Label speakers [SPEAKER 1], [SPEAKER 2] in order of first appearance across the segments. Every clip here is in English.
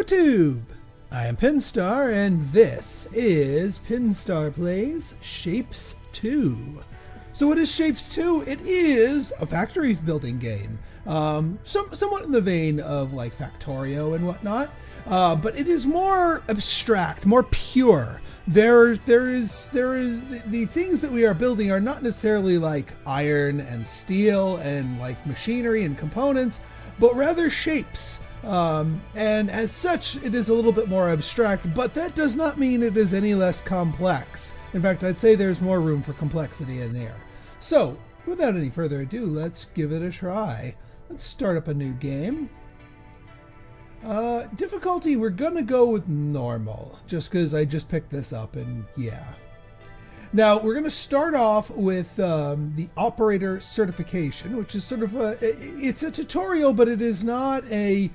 [SPEAKER 1] YouTube! I am Pinstar, and this is Pinstar Plays Shapes 2. So what is Shapes 2? It is a factory building game. Somewhat in the vein of like Factorio and whatnot, but it is more abstract, more pure. There is the things that we are building are not necessarily like iron and steel and like machinery and components, but rather shapes. And as such, it is a little bit more abstract, but that does not mean it is any less complex. In fact, I'd say there's more room for complexity in there. So, without any further ado, let's give it a try. Let's start up a new game. Difficulty, we're gonna go with normal, just because I just picked this up, and yeah. Now, we're gonna start off with the operator certification, which is sort of it's a tutorial, but it is not a...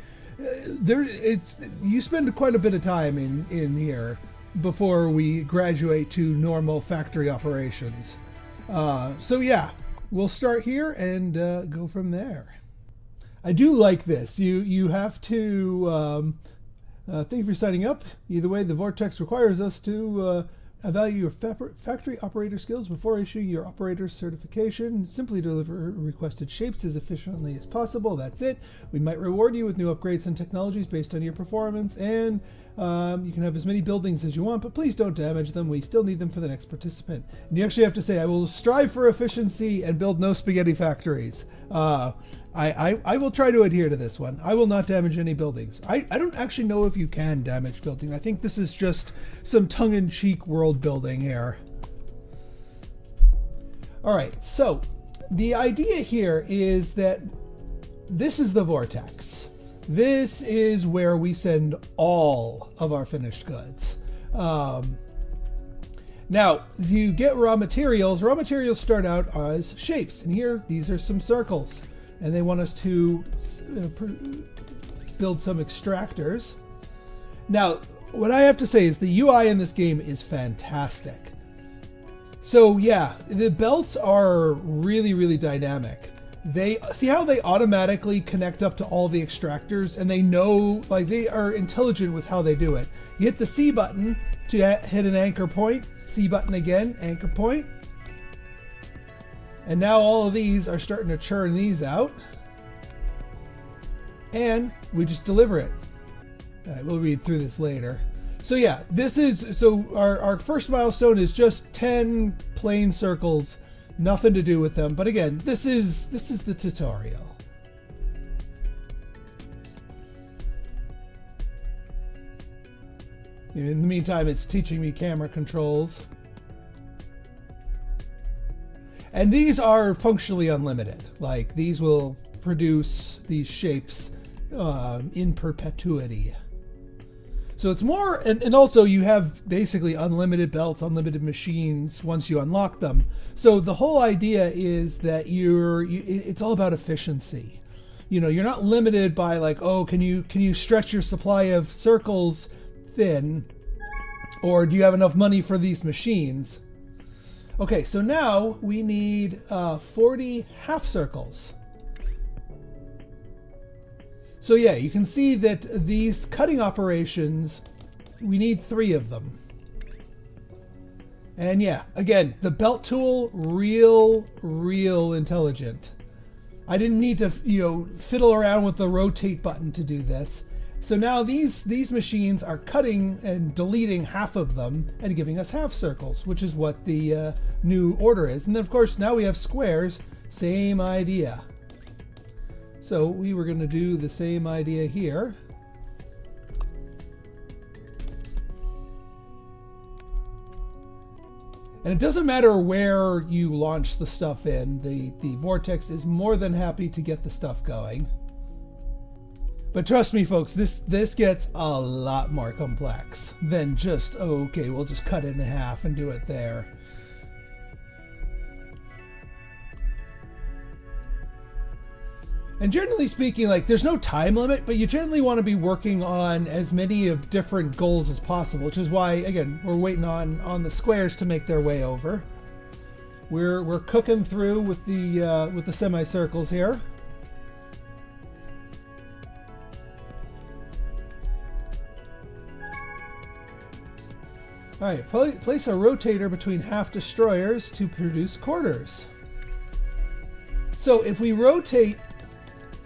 [SPEAKER 1] you spend quite a bit of time in here before we graduate to normal factory operations. So yeah, we'll start here and go from there. I do like this. You have to thank you for signing up. Either way, the vortex requires us to evaluate your factory operator skills before issuing your operator certification. Simply deliver requested shapes as efficiently as possible. That's it. We might reward you with new upgrades and technologies based on your performance, and you can have as many buildings as you want, but please don't damage them. We still need them for the next participant. And you actually have to say, I will strive for efficiency and build no spaghetti factories. I will try to adhere to this one. I will not damage any buildings. I don't actually know if you can damage buildings. I think this is just some tongue-in-cheek world building here. All right, so the idea here is that this is the vortex. This is where we send all of our finished goods. Now, you get raw materials. Raw materials start out as shapes, and here, these are some circles. And they want us to build some extractors. Now, what I have to say is the UI in this game is fantastic. So yeah, the belts are really, really dynamic. They see how they automatically connect up to all the extractors, and they know, like, they are intelligent with how they do it. You hit the C button to hit an anchor point, C button again, anchor point. And now all of these are starting to churn these out. And we just deliver it. All right, we'll read through this later. So yeah, this is, so our first milestone is just 10 plain circles, nothing to do with them. But again, this is the tutorial. In the meantime, it's teaching me camera controls. And these are functionally unlimited. Like, these will produce these shapes in perpetuity. So it's more, and also you have basically unlimited belts, unlimited machines once you unlock them. So the whole idea is that it's all about efficiency. You know, you're not limited by like, oh, can you stretch your supply of circles thin, or do you have enough money for these machines? Okay, so now we need 40 half circles. So yeah, you can see that these cutting operations, we need 3 of them. And yeah, again, the belt tool, real intelligent. I didn't need to, fiddle around with the rotate button to do this. So now these machines are cutting and deleting half of them and giving us half circles, which is what the new order is. And then of course now we have squares, same idea. So we were going to do the same idea here. And it doesn't matter where you launch the stuff in, the vortex is more than happy to get the stuff going. But trust me, folks, this gets a lot more complex than just, oh, okay, we'll just cut it in half and do it there. And generally speaking, like, there's no time limit, but you generally want to be working on as many of different goals as possible, which is why, again, we're waiting on the squares to make their way over. We're cooking through with the semicircles here. All right, place a rotator between half destroyers to produce quarters. So if we rotate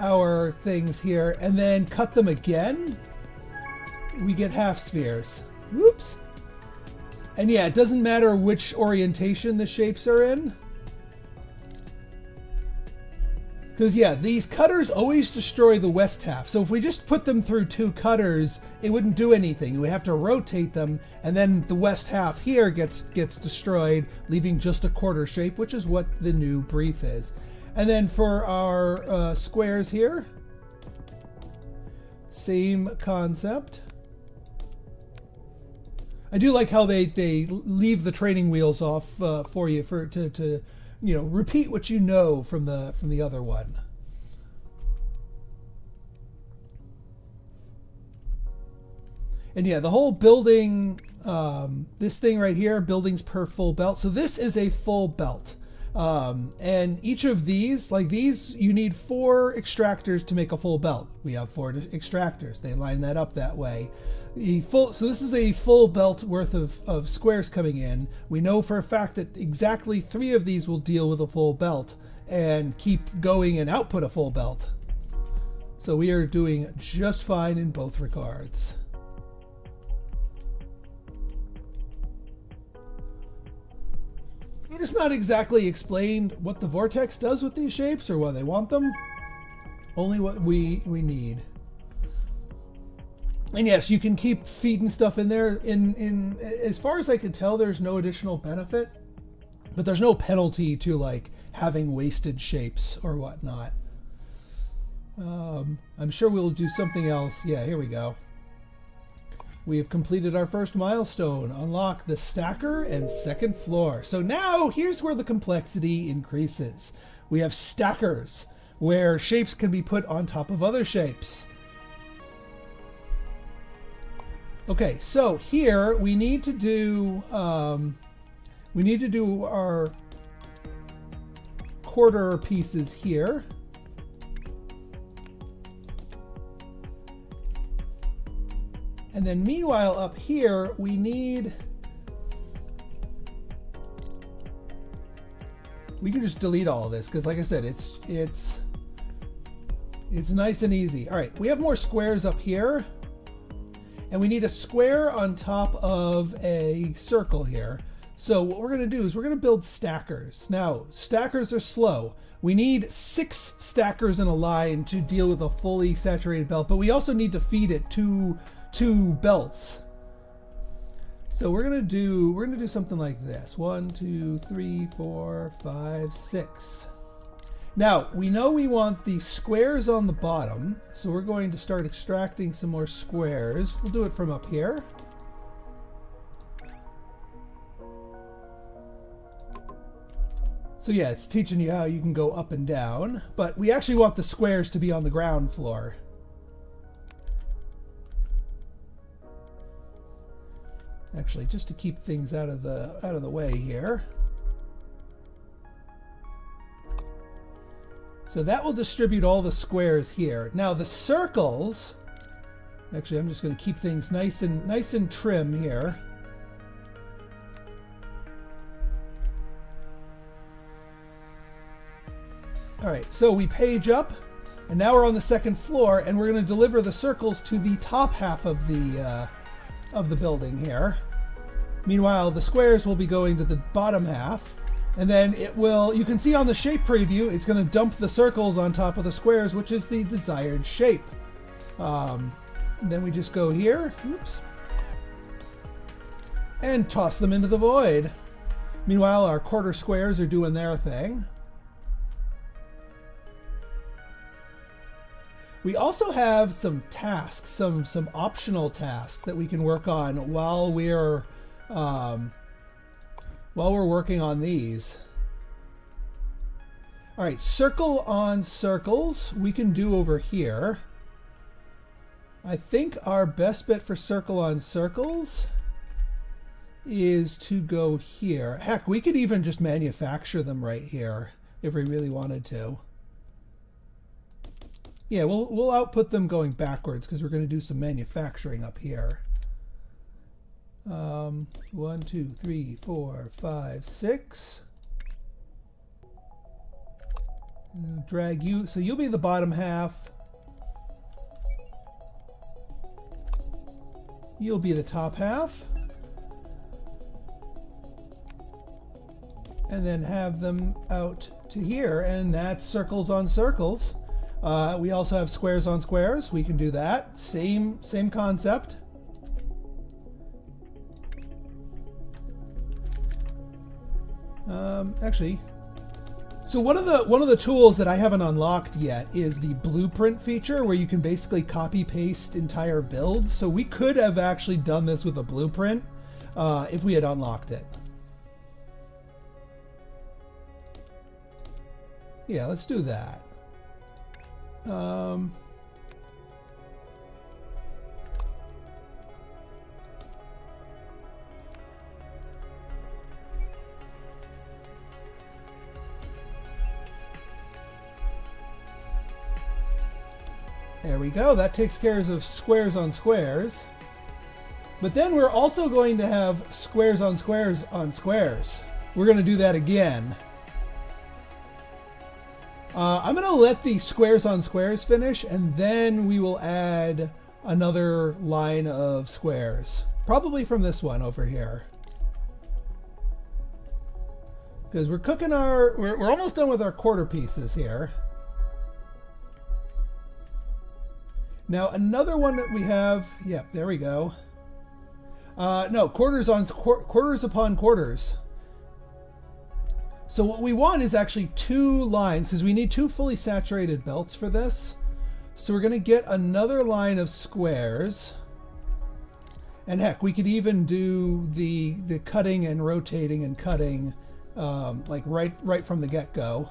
[SPEAKER 1] our things here and then cut them again, we get half spheres. Whoops. And yeah, it doesn't matter which orientation the shapes are in. Because yeah, these cutters always destroy the west half. So if we just put them through two cutters, it wouldn't do anything. We have to rotate them, and then the west half here gets destroyed, leaving just a quarter shape, which is what the new brief is. And then for our squares here, same concept. I do like how they leave the training wheels off for you to you know, repeat what you know from the other one. And yeah, the whole building, this thing right here, buildings per full belt. So this is a full belt. And each of these, like these, you need 4 extractors to make a full belt. We have 4 extractors. They line that up that way. So this is a full belt worth of squares coming in. We know for a fact that exactly 3 of these will deal with a full belt and keep going and output a full belt. So we are doing just fine in both regards. It is not exactly explained what the vortex does with these shapes or why they want them. Only what we need. And yes, you can keep feeding stuff in there. In as far as I can tell, there's no additional benefit, but there's no penalty to like having wasted shapes or whatnot. I'm sure we'll do something else. Yeah, here we go. We have completed our first milestone. Unlock the stacker and second floor. So now here's where the complexity increases. We have stackers where shapes can be put on top of other shapes. Okay, so here we need to do our quarter pieces here. And then meanwhile up here we can just delete all of this because like I said, it's nice and easy. All right, we have more squares up here. And we need a square on top of a circle here. So what we're going to do is we're going to build stackers. Now, stackers are slow. We need 6 stackers in a line to deal with a fully saturated belt, but we also need to feed it two belts. So we're going to do something like this. 1, 2, 3, 4, 5, 6. Now, we know we want the squares on the bottom, so we're going to start extracting some more squares. We'll do it from up here. So yeah, it's teaching you how you can go up and down, but we actually want the squares to be on the ground floor. Actually, just to keep things out of the way here. So that will distribute all the squares here. Now the circles, actually I'm just going to keep things nice and trim here. All right, so we page up and now we're on the second floor and we're going to deliver the circles to the top half of the building here. Meanwhile, the squares will be going to the bottom half. And then it will, you can see on the shape preview, it's going to dump the circles on top of the squares, which is the desired shape. Then we just go here, oops, and toss them into the void. Meanwhile, our quarter squares are doing their thing. We also have some tasks, some optional tasks that we can work on while we're working on these. All right, circle on circles we can do over here. I think our best bet for circle on circles is to go here. Heck, we could even just manufacture them right here if we really wanted to. Yeah, we'll output them going backwards because we're going to do some manufacturing up here. 1, 2, 3, 4, 5, 6. Drag you, so you'll be the bottom half. You'll be the top half. And then have them out to here, and that's circles on circles. We also have squares on squares. We can do that. Same concept. Actually, so one of the tools that I haven't unlocked yet is the blueprint feature, where you can basically copy paste entire builds. So we could have actually done this with a blueprint if we had unlocked it. Yeah, let's do that. There we go. That takes care of squares on squares. But then we're also going to have squares on squares on squares. We're going to do that again. I'm going to let the squares on squares finish, and then we will add another line of squares. Probably from this one over here. Because we're cooking we're almost done with our quarter pieces here. Now another one that we have, yep, there we go. No, quarters upon quarters. So what we want is actually 2 lines, because we need 2 fully saturated belts for this. So we're going to get another line of squares. And heck, we could even do the cutting and rotating and cutting like right from the get-go.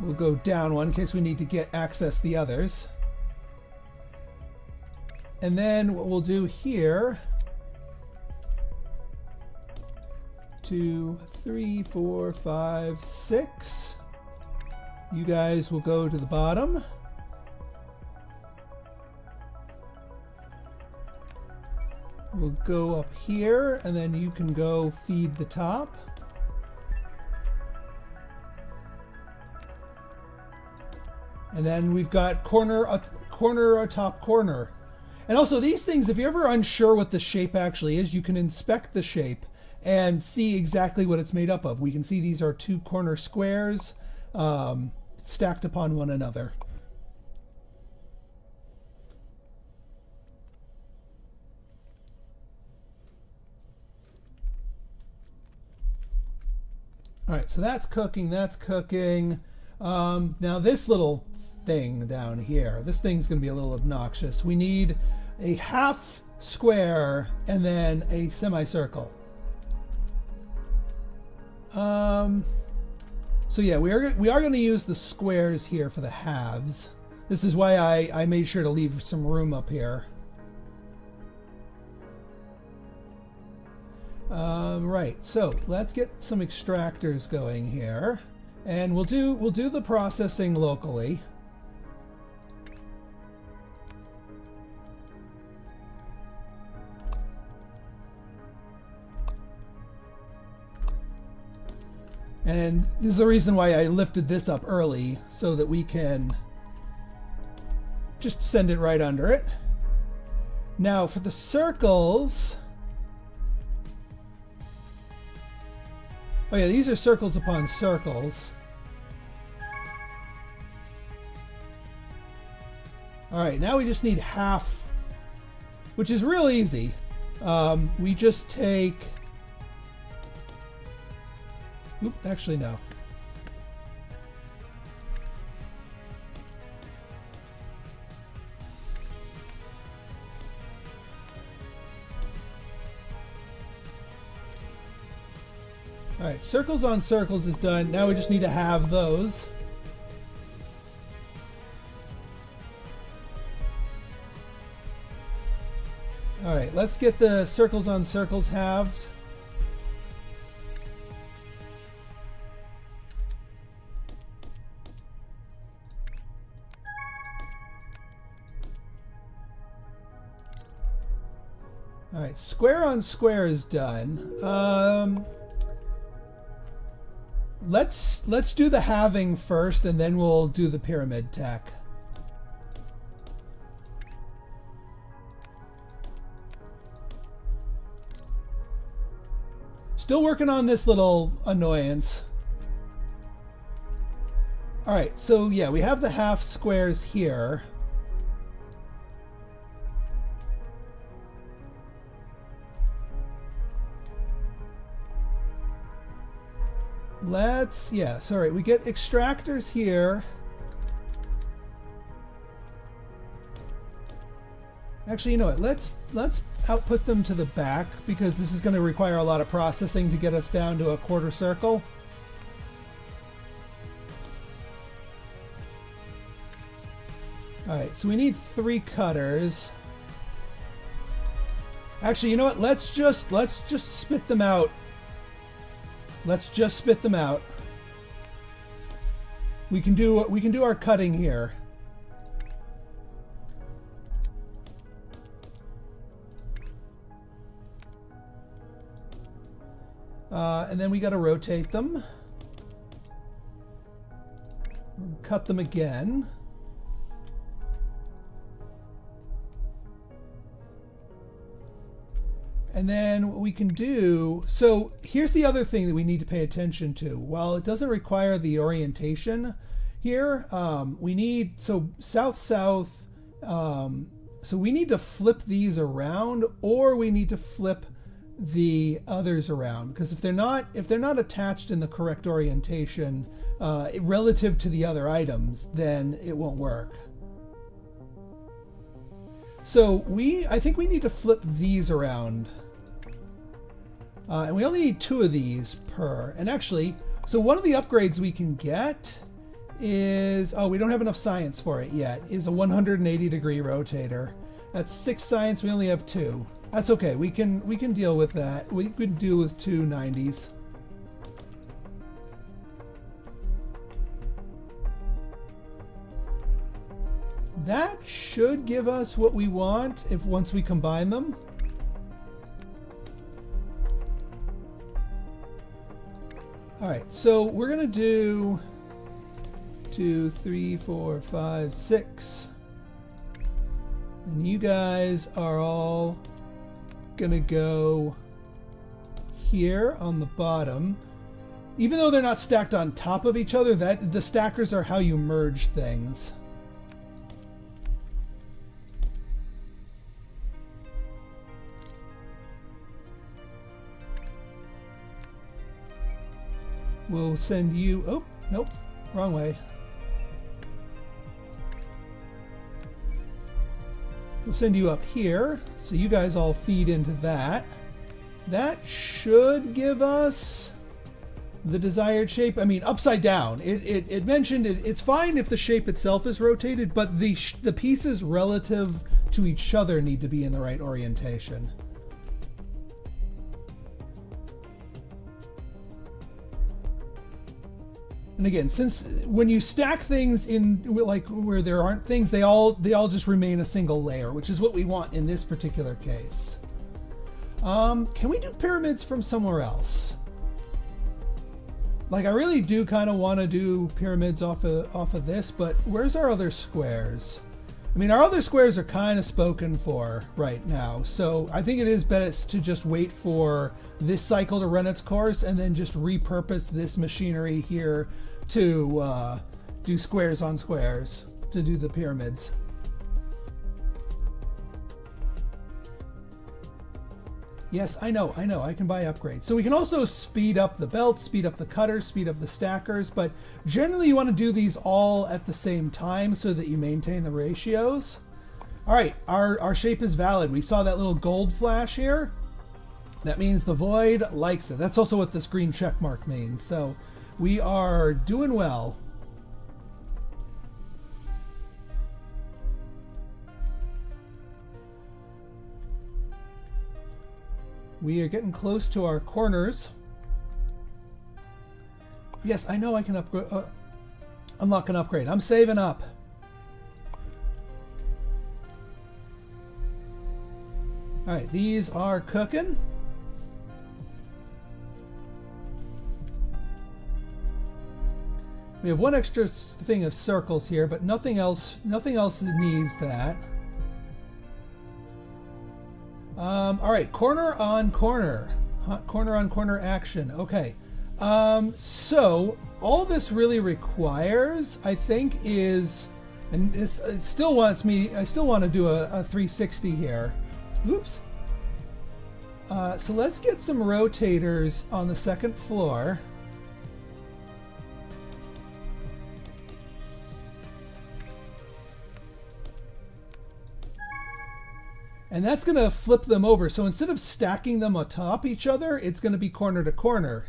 [SPEAKER 1] We'll go down one in case we need to access the others. And then what we'll do here, 2, 3, 4, 5, 6. You guys will go to the bottom. We'll go up here, and then you can go feed the top. And then we've got corner, a top corner. And also these things, if you're ever unsure what the shape actually is, you can inspect the shape and see exactly what it's made up of. We can see these are 2 corner squares stacked upon one another. All right, so that's cooking, that's cooking. Now this little thing down here, this thing's going to be a little obnoxious. We need a half square and then a semicircle. So yeah, we are going to use the squares here for the halves. This is why I made sure to leave some room up here. Right, so let's get some extractors going here, and we'll do the processing locally. And this is the reason why I lifted this up early, so that we can just send it right under it. Now for the circles, oh yeah, these are circles upon circles. All right, now we just need half, which is real easy. We just take, actually no. All right, circles on circles is done. Now we just need to have those. All right, let's get the circles on circles halved. All right, square on square is done. Let's do the halving first, and then we'll do the pyramid tech. Still working on this little annoyance. All right, so yeah, we have the half squares here. Sorry, we get extractors here. Actually, you know what? Let's output them to the back, because this is going to require a lot of processing to get us down to a quarter circle. All right, so we need 3 cutters. Actually, you know what? Let's just spit them out. Let's just spit them out. We can do our cutting here. And then we got to rotate them. Cut them again. And then what we can do, so here's the other thing that we need to pay attention to. While it doesn't require the orientation here, we need, so south-south, so we need to flip these around, or we need to flip the others around, because if they're not attached in the correct orientation relative to the other items, then it won't work. So I think we need to flip these around. And we only need 2 of these per. And actually, so one of the upgrades we can get is, we don't have enough science for it yet, is a 180-degree rotator. That's 6 science, we only have 2. That's okay, we can deal with that. We could deal with 2 90s. That should give us what we want once we combine them. All right, so we're gonna do 2, 3, 4, 5, 6. And you guys are all gonna go here on the bottom. Even though they're not stacked on top of each other, the stackers are how you merge things. We'll send you, oh, nope, wrong way. We'll send you up here, so you guys all feed into that. That should give us the desired shape. I mean, upside down. It mentioned it's fine if the shape itself is rotated, but the pieces relative to each other need to be in the right orientation. And again, since when you stack things in like where there aren't things, they all just remain a single layer, which is what we want in this particular case. Can we do pyramids from somewhere else? Like, I really do kind of want to do pyramids off of this, but where's our other squares? I mean, our other squares are kind of spoken for right now, so I think it is best to just wait for this cycle to run its course and then just repurpose this machinery here to do squares on squares to do the pyramids. Yes, I know, I can buy upgrades. So we can also speed up the belts, speed up the cutters, speed up the stackers, but generally you want to do these all at the same time so that you maintain the ratios. All right, our shape is valid. We saw that little gold flash here. That means the void likes it. That's also what this green check mark means. So we are doing well. We are getting close to our corners. Yes, I know I can upgrade. I'm not going to upgrade. I'm saving up. All right, these are cooking. We have one extra thing of circles here, but nothing else needs that. All right, corner on corner. Corner on corner action. Okay. So all this really requires, I think, is, and it still wants me, I still want to do a 360 here. Oops. So let's get some rotators on the second floor. And that's going to flip them over. So instead of stacking them atop each other, it's going to be corner to corner.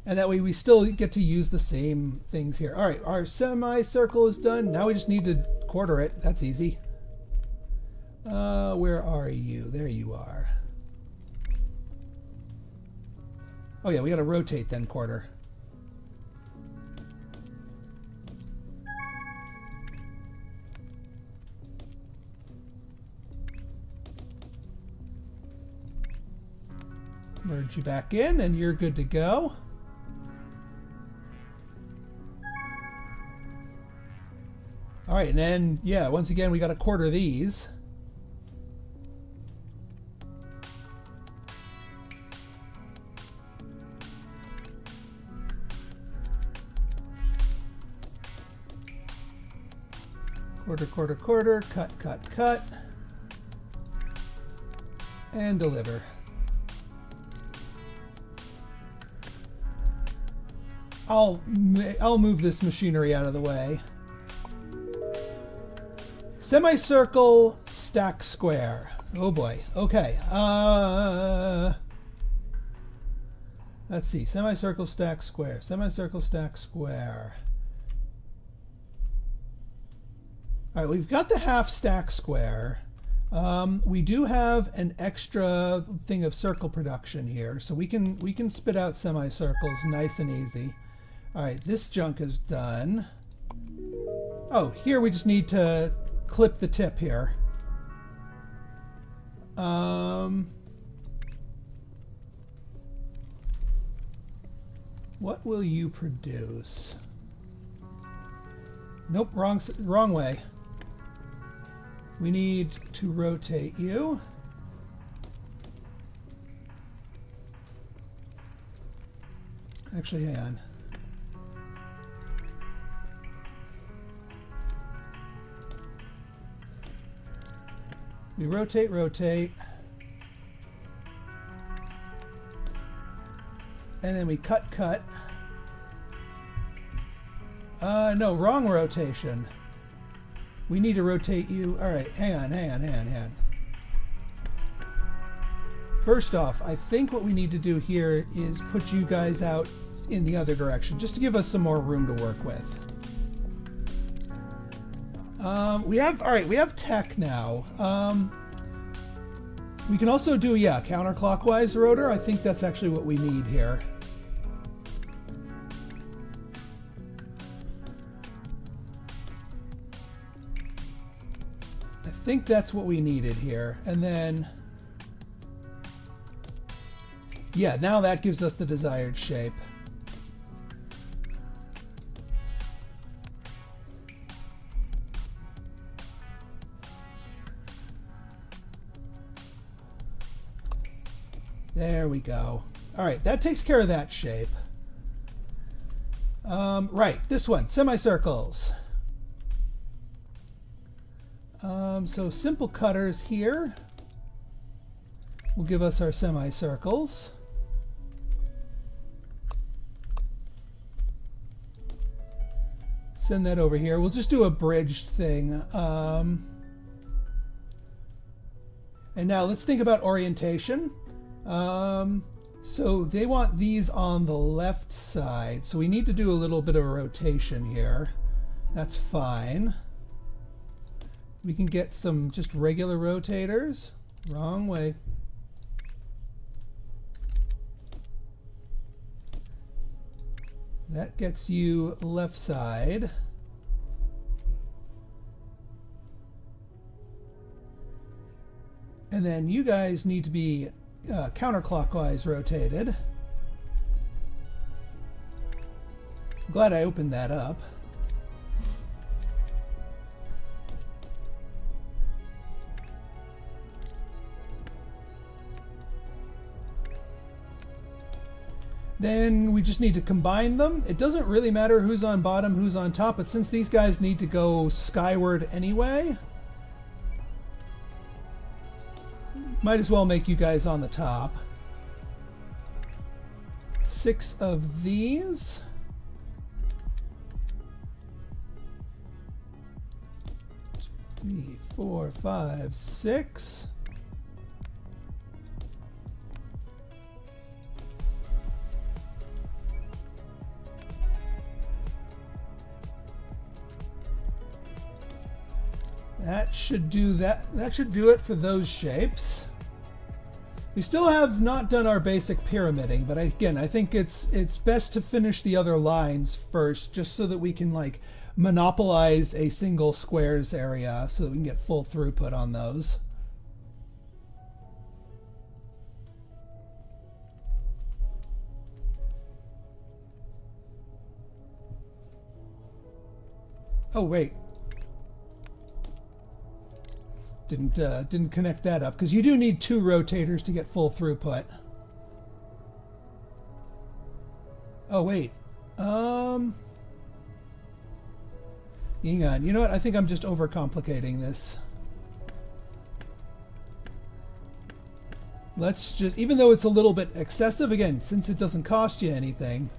[SPEAKER 1] And that way we still get to use the same things here. All right, our semicircle is done. Now we just need to quarter it. That's easy. Where are you? There you are. Oh yeah, we got to rotate then quarter. Merge you back in and you're good to go. All right, and then, yeah, once again, we got to quarter these. Quarter, quarter, quarter, cut, cut, cut. And deliver. I'll move this machinery out of the way. Semicircle, stack square. Oh boy. Okay. Let's see. Semicircle, stack square. Semicircle, stack square. All right, we've got the half stack square. We do have an extra thing of circle production here, so we can spit out semicircles nice and easy. All right, this junk is done. Oh, here we just need to clip the tip here. What will you produce? Nope, wrong way. We need to rotate you. Actually, hang on. We rotate, rotate. And then we cut, cut. No, wrong rotation. We need to rotate you. All right, hang on. First off, I think what we need to do here is put you guys out in the other direction, just to give us some more room to work with. We have tech now. We can also do, yeah, counterclockwise rotor. I think that's actually what we need here. I think that's what we needed here. And then, yeah, now that gives us the desired shape. There we go. All right, that takes care of that shape. Right, this one, semicircles. So simple cutters here will give us our semicircles. Send that over here. We'll just do a bridged thing. And now let's think about orientation. So they want these on the left side, so we need to do a little bit of a rotation here. That's fine. We can get some just regular rotators. Wrong way. That gets you left side. And then you guys need to be counterclockwise rotated. I'm glad I opened that up. Then we just need to combine them. It doesn't really matter who's on bottom, who's on top, but since these guys need to go skyward anyway, might as well make you guys on the top. 6 of these. Three, 4, 5, 6. That should do that. That should do it for those shapes. We still have not done our basic pyramiding, but again, I think it's best to finish the other lines first, just so that we can like monopolize a single squares area, so that we can get full throughput on those. Oh wait. Didn't connect that up, because you do need 2 rotators to get full throughput. Oh wait, hang on. You know what? I think I'm just overcomplicating this. Let's just, even though it's a little bit excessive, again, since it doesn't cost you anything.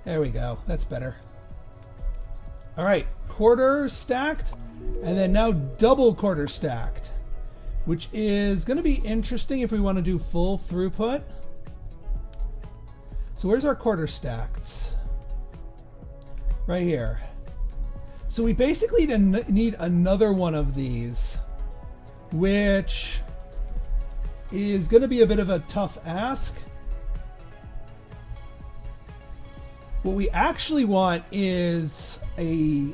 [SPEAKER 1] There we go. That's better. All right, quarter stacked, and then now double quarter stacked, which is going to be interesting if we want to do full throughput. So where's our quarter stacked? Right here. So we basically need another one of these, which is going to be a bit of a tough ask. What we actually want is a,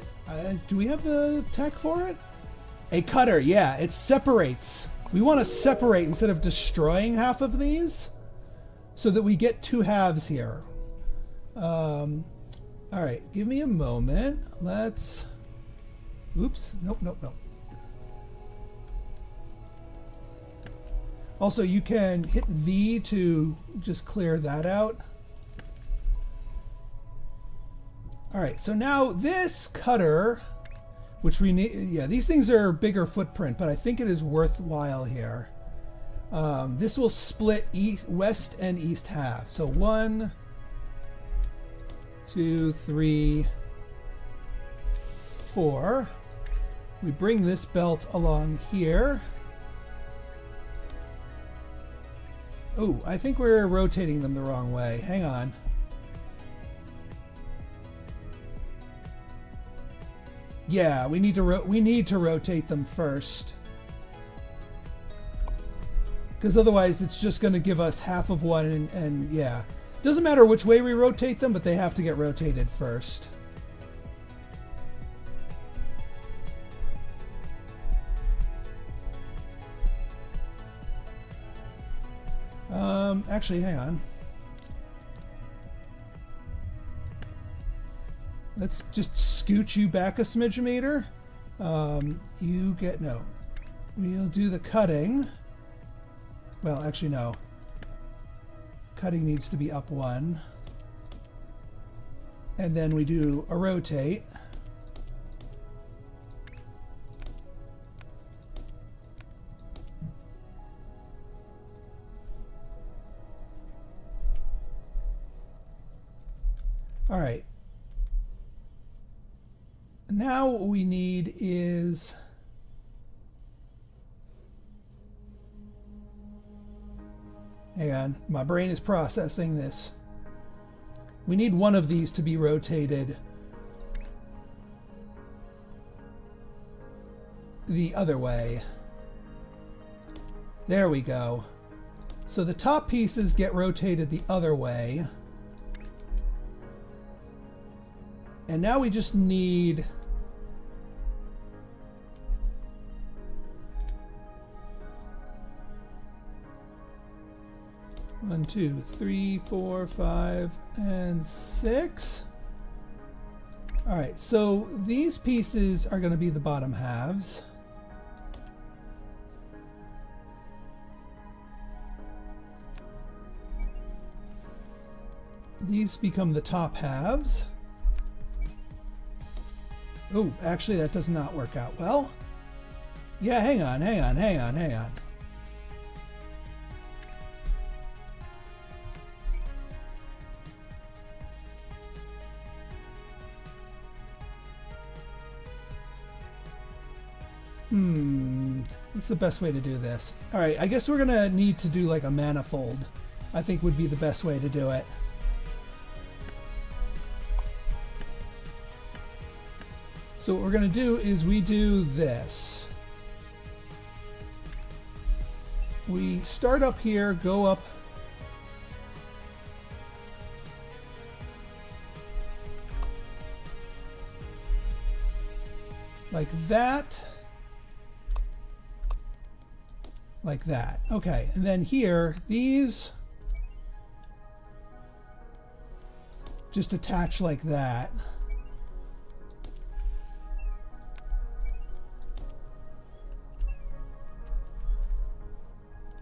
[SPEAKER 1] do we have the tech for it? A cutter, yeah, it separates. We want to separate instead of destroying half of these, so that we get 2 halves here. All right, give me a moment. Let's, oops, nope. Also, you can hit V to just clear that out. All right, so now this cutter, which we need, yeah, these things are bigger footprint, but I think it is worthwhile here. This will split west and east half. So 1, 2, 3, 4. We bring this belt along here. Oh, I think we're rotating them the wrong way. Hang on. Yeah, we need to rotate them first, because otherwise it's just going to give us half of one, and yeah, doesn't matter which way we rotate them, but they have to get rotated first. Actually, hang on. Let's just scooch you back a smidge meter. You get, no. We'll do the cutting. Well, actually, no. Cutting needs to be up 1. And then we do a rotate. All right. Now what we need is, hang on, my brain is processing this. We need one of these to be rotated the other way. There we go. So the top pieces get rotated the other way. And now we just need one, two, three, four, five, and six. All right, so these pieces are going to be the bottom halves. These become the top halves. Oh, actually that does not work out well. Yeah, hang on. What's the best way to do this? All right, I guess we're gonna need to do like a manifold. I think would be the best way to do it. So what we're gonna do is we do this. We start up here, go up like that. Like that. Okay, and then here, these just attach like that.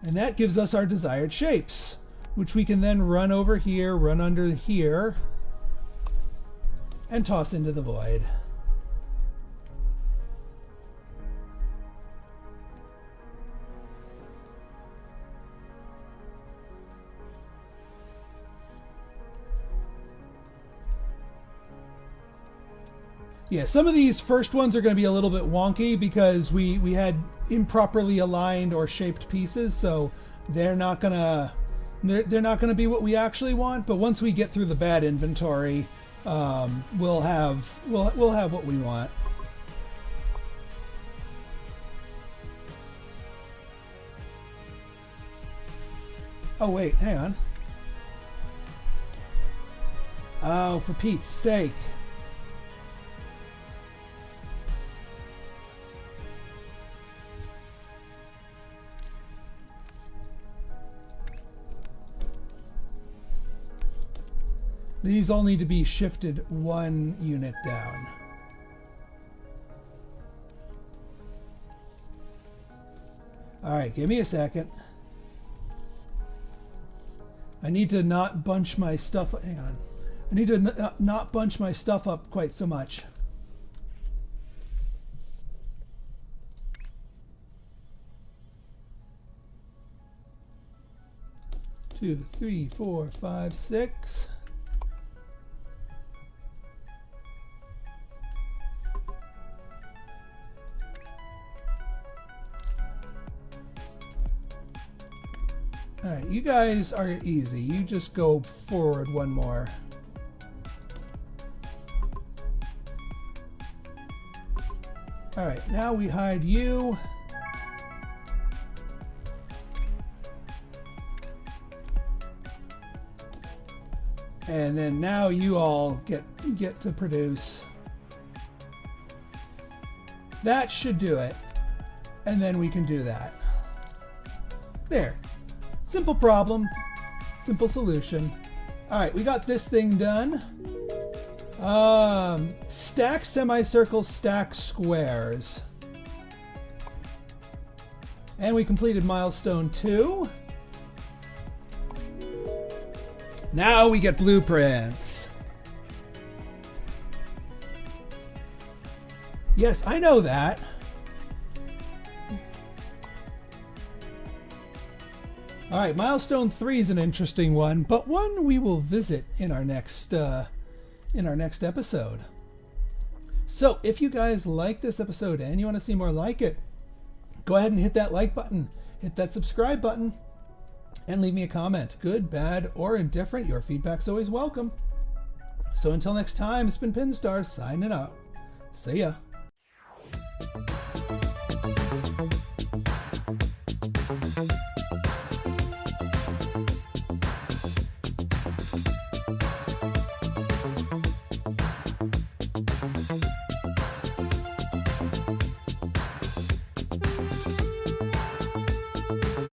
[SPEAKER 1] And that gives us our desired shapes, which we can then run over here, run under here, and toss into the void. Yeah, some of these first ones are going to be a little bit wonky because we had improperly aligned or shaped pieces, so they're not gonna be what we actually want. But once we get through the bad inventory, we'll have what we want. Oh wait, hang on. Oh, for Pete's sake. These all need to be shifted one unit down. All right, give me a second. I need to not bunch my stuff. Hang on. I need to not bunch my stuff up quite so much. Two, three, four, five, six. All right, you guys are easy. You just go forward one more. All right, now we hide you. And then now you all get to produce. That should do it. And then we can do that. There. Simple problem, simple solution. All right, we got this thing done. Stack semicircles, stack squares. And we completed milestone 2. Now we get blueprints. Yes, I know that. All right, milestone 3 is an interesting one, but one we will visit in our next episode. So if you guys like this episode and you want to see more like it, go ahead and hit that like button, hit that subscribe button, and leave me a comment. Good, bad, or indifferent. Your feedback's always welcome. So until next time, it's been Pinstar signing out. See ya.